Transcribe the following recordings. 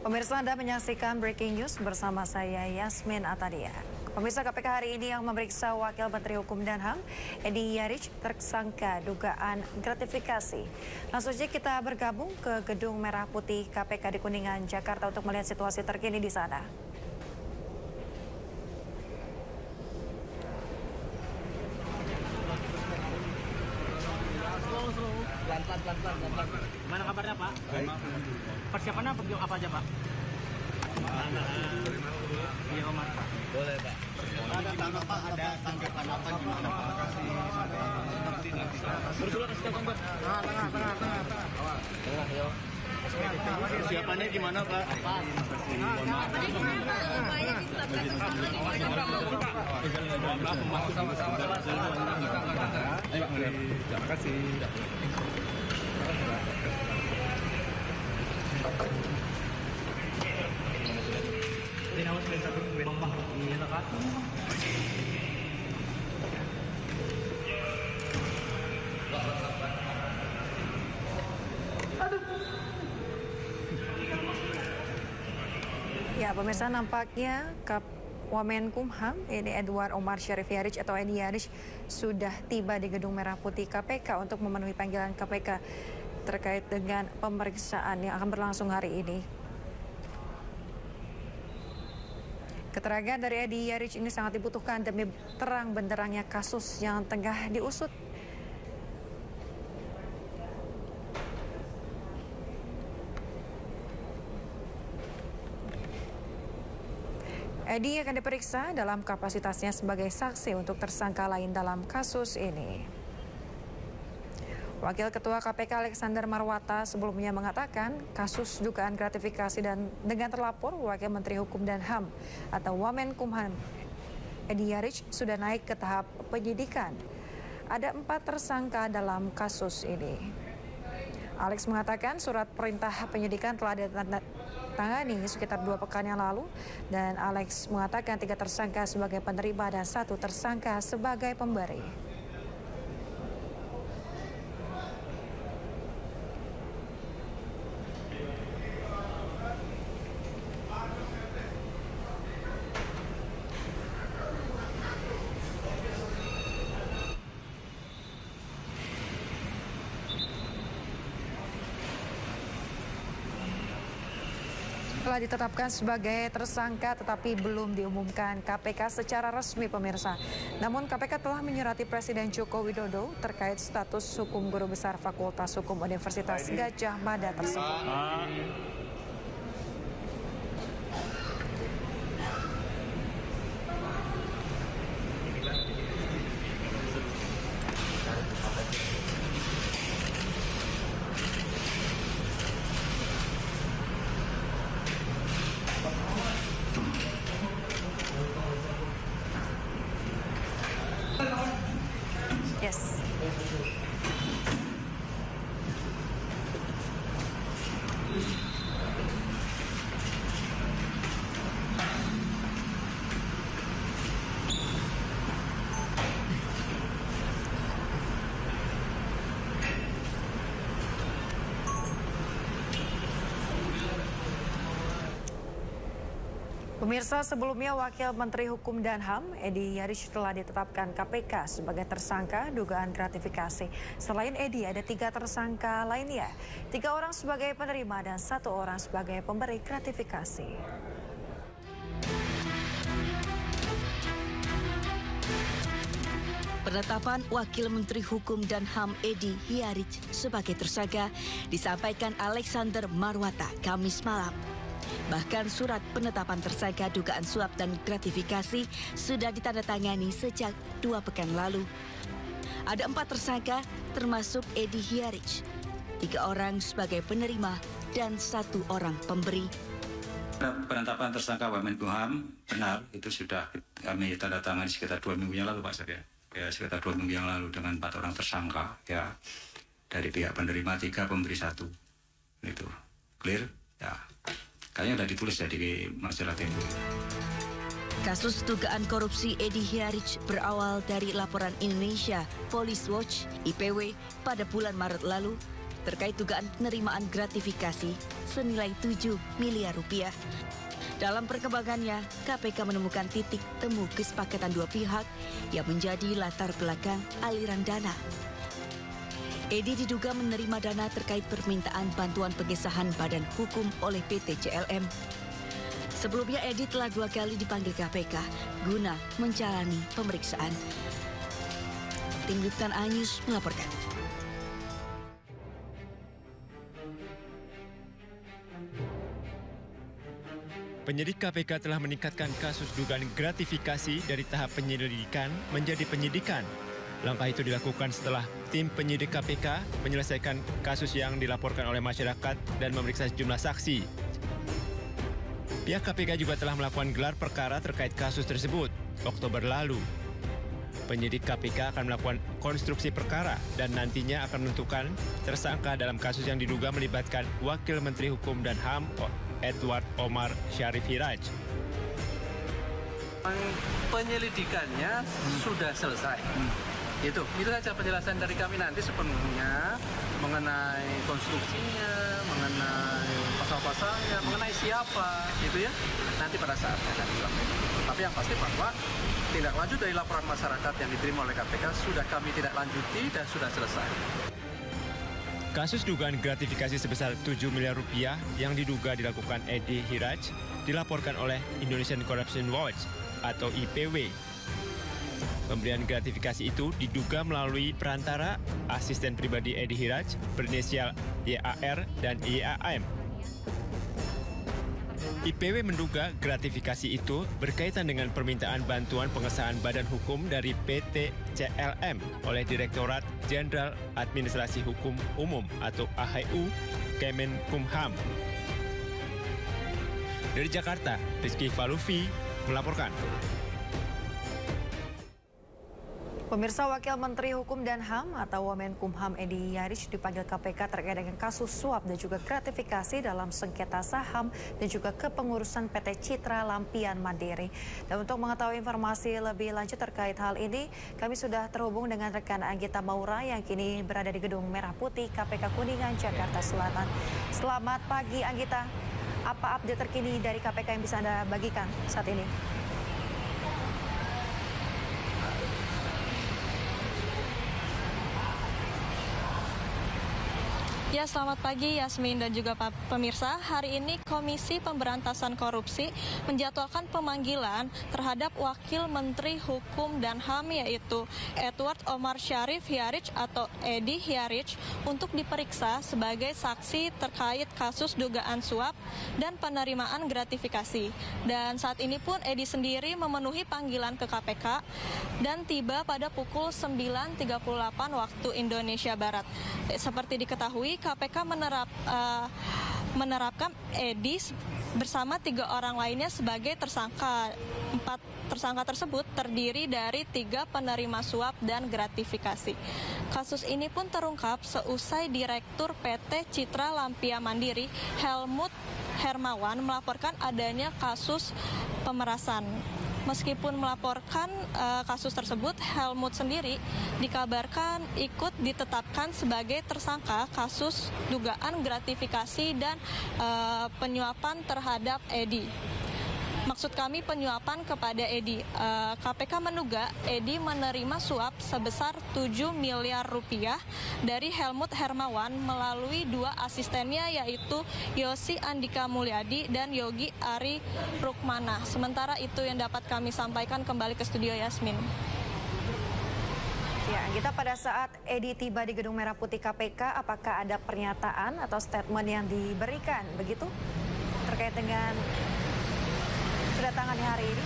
Pemirsa, Anda menyaksikan Breaking News bersama saya Yasmin Atadia. Pemirsa, KPK hari ini yang memeriksa Wakil Menteri Hukum dan HAM, Edi Hiaric, tersangka dugaan gratifikasi. Langsung saja kita bergabung ke Gedung Merah Putih KPK di Kuningan, Jakarta untuk melihat situasi terkini di sana. Pelan-pelan. Gimana kabarnya, Pak? Baik. Persiapannya apa aja, Pak? Iya, Omar, Pak. Boleh, Pak. Ada tanggapan, ada tanggapan apa gimana, Pak? Bersuara kasih gambar. Tengah. Yuk. Persiapannya gimana, Pak? Terima kasih. Ya, pemirsa, nampaknya Wamenkumham, ini Edward Omar Syarif Hiaric atau Edi Hiaric sudah tiba di Gedung Merah Putih KPK untuk memenuhi panggilan KPK terkait dengan pemeriksaan yang akan berlangsung hari ini. Keterangan dari Edi Hiaric ini sangat dibutuhkan demi terang benderangnya kasus yang tengah diusut. Edi akan diperiksa dalam kapasitasnya sebagai saksi untuk tersangka lain dalam kasus ini. Wakil Ketua KPK Alexander Marwata sebelumnya mengatakan kasus dugaan gratifikasi dan dengan terlapor Wakil Menteri Hukum dan HAM atau Wamenkumham Edi Hiaric sudah naik ke tahap penyidikan. Ada 4 tersangka dalam kasus ini. Alex mengatakan surat perintah penyidikan telah ditandatangani sekitar 2 pekan yang lalu, dan Alex mengatakan 3 tersangka sebagai penerima dan 1 tersangka sebagai pemberi. Telah ditetapkan sebagai tersangka tetapi belum diumumkan KPK secara resmi, pemirsa. Namun KPK telah menyurati Presiden Joko Widodo terkait status hukum guru besar Fakultas Hukum Universitas Gadjah Mada tersebut. Yes. Pemirsa, sebelumnya Wakil Menteri Hukum dan HAM Edi Hiaric telah ditetapkan KPK sebagai tersangka dugaan gratifikasi. Selain Edi, ada 3 tersangka lainnya, 3 orang sebagai penerima dan 1 orang sebagai pemberi gratifikasi. Penetapan Wakil Menteri Hukum dan HAM Edi Hiaric sebagai tersangka disampaikan Alexander Marwata Kamis malam. Bahkan surat penetapan tersangka dugaan suap dan gratifikasi sudah ditandatangani sejak 2 pekan lalu. Ada 4 tersangka termasuk Edi Hiaric, 3 orang sebagai penerima dan 1 orang pemberi. Penetapan tersangka Wamenkumham benar, itu sudah kami tandatangani sekitar 2 minggu yang lalu, Pak Sir, ya sekitar 2 minggu yang lalu dengan 4 orang tersangka, ya dari pihak penerima 3, pemberi 1, itu clear, ya. Kayaknya sudah ditulis ya di majalah Tempo. Kasus dugaan korupsi Edi Hiaric berawal dari laporan Indonesia Police Watch (IPW) pada bulan Maret lalu terkait dugaan penerimaan gratifikasi senilai 7 miliar rupiah. Dalam perkembangannya, KPK menemukan titik temu kesepakatan dua pihak yang menjadi latar belakang aliran dana. Edi diduga menerima dana terkait permintaan bantuan pengesahan badan hukum oleh PT CLM. Sebelumnya Edi telah 2 kali dipanggil KPK guna menjalani pemeriksaan. Tim Liputan Anyus melaporkan. Penyidik KPK telah meningkatkan kasus dugaan gratifikasi dari tahap penyelidikan menjadi penyidikan. Langkah itu dilakukan setelah tim penyidik KPK menyelesaikan kasus yang dilaporkan oleh masyarakat dan memeriksa sejumlah saksi. Pihak KPK juga telah melakukan gelar perkara terkait kasus tersebut Oktober lalu. Penyidik KPK akan melakukan konstruksi perkara dan nantinya akan menentukan tersangka dalam kasus yang diduga melibatkan Wakil Menteri Hukum dan HAM Edward Omar Syarif Hiraj. Penyelidikannya sudah selesai. Itu saja penjelasan dari kami nanti sepenuhnya mengenai konstruksinya, mengenai pasal-pasalnya, mengenai siapa, gitu ya. Nanti pada saatnya akan disampaikan. Tapi yang pasti bahwa tindak lanjut dari laporan masyarakat yang diterima oleh KPK sudah kami tidak lanjuti dan sudah selesai. Kasus dugaan gratifikasi sebesar 7 miliar rupiah yang diduga dilakukan Edi Hiraj dilaporkan oleh Indonesian Corruption Watch atau IPW. Pemberian gratifikasi itu diduga melalui perantara asisten pribadi Edi Hiraj berinisial YAR dan YAM. IPW menduga gratifikasi itu berkaitan dengan permintaan bantuan pengesahan badan hukum dari PT CLM oleh Direktorat Jenderal Administrasi Hukum Umum atau AHU Kemenkumham. Dari Jakarta, Rizky Falufi melaporkan. Pemirsa, Wakil Menteri Hukum dan HAM atau Wamenkumham Edi Hiaric dipanggil KPK terkait dengan kasus suap dan juga gratifikasi dalam sengketa saham dan juga kepengurusan PT Citra Lampian Mandiri. Dan untuk mengetahui informasi lebih lanjut terkait hal ini, kami sudah terhubung dengan rekan Anggita Maura yang kini berada di Gedung Merah Putih KPK Kuningan, Jakarta Selatan. Selamat pagi Anggita, apa update terkini dari KPK yang bisa Anda bagikan saat ini? Ya, selamat pagi Yasmin dan juga pemirsa. Hari ini Komisi Pemberantasan Korupsi menjadwalkan pemanggilan terhadap Wakil Menteri Hukum dan HAM yaitu Edward Omar Syarif Hiaric atau Edi Hiaric untuk diperiksa sebagai saksi terkait kasus dugaan suap dan penerimaan gratifikasi. Dan saat ini pun Edi sendiri memenuhi panggilan ke KPK dan tiba pada pukul 9.38 waktu Indonesia Barat. Seperti diketahui, KPK menerapkan Edi bersama 3 orang lainnya sebagai tersangka. 4 tersangka tersebut terdiri dari 3 penerima suap dan gratifikasi. Kasus ini pun terungkap seusai Direktur PT Citra Lampian Mandiri Helmut Hermawan melaporkan adanya kasus pemerasan. Meskipun melaporkan kasus tersebut, Helmut sendiri dikabarkan ikut ditetapkan sebagai tersangka kasus dugaan gratifikasi dan penyuapan terhadap Edi. Maksud kami penyuapan kepada Edi. KPK menduga Edi menerima suap sebesar 7 miliar rupiah dari Helmut Hermawan melalui 2 asistennya yaitu Yosi Andika Mulyadi dan Yogi Ari Rukmana. Sementara itu yang dapat kami sampaikan, kembali ke studio Yasmin. Ya, kita pada saat Edi tiba di Gedung Merah Putih KPK, apakah ada pernyataan atau statement yang diberikan begitu terkait dengan kedatangannya hari ini?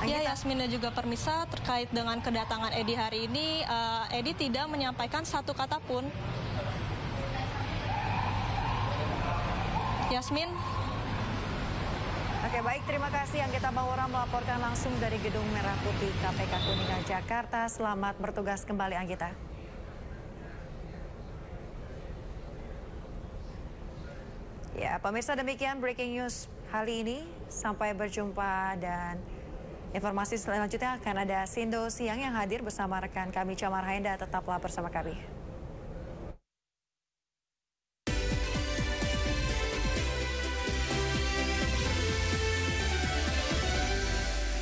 Ya, Yasmin dan juga permisa, terkait dengan kedatangan Edi hari ini, Edi tidak menyampaikan satu kata pun. Yasmin. Oke, baik, terima kasih Anggita Maura melaporkan langsung dari Gedung Merah Putih KPK Kuningan, Jakarta. Selamat bertugas kembali Anggita. Ya, pemirsa, demikian breaking news hari ini. Sampai berjumpa dan Informasi selanjutnya akan ada Sindo Siang yang hadir bersama rekan kami Camar Haenda. Tetaplah bersama kami.